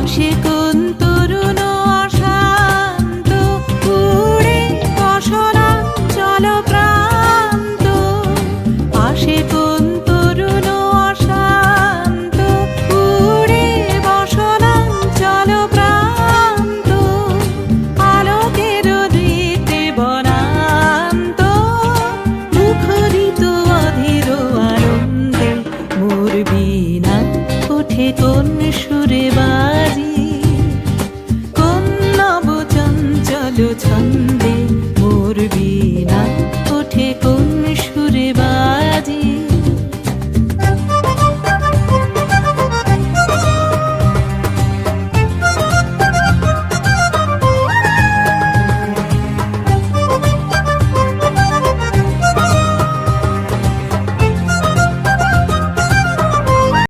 আসে কোন তরুণ অশান্ত উড়ে বসনাঞ্চল প্রান্ত। আসে কোন তরুণ অশান্ত উড়ে বসনাঞ্চল প্রান্ত। আলোকের দিতে বনান্ত মুখরিত অধীর আনন্দে মোর বীণা ওঠে কোন সুরে বাজি, কোন নব চঞ্চল ছন্দে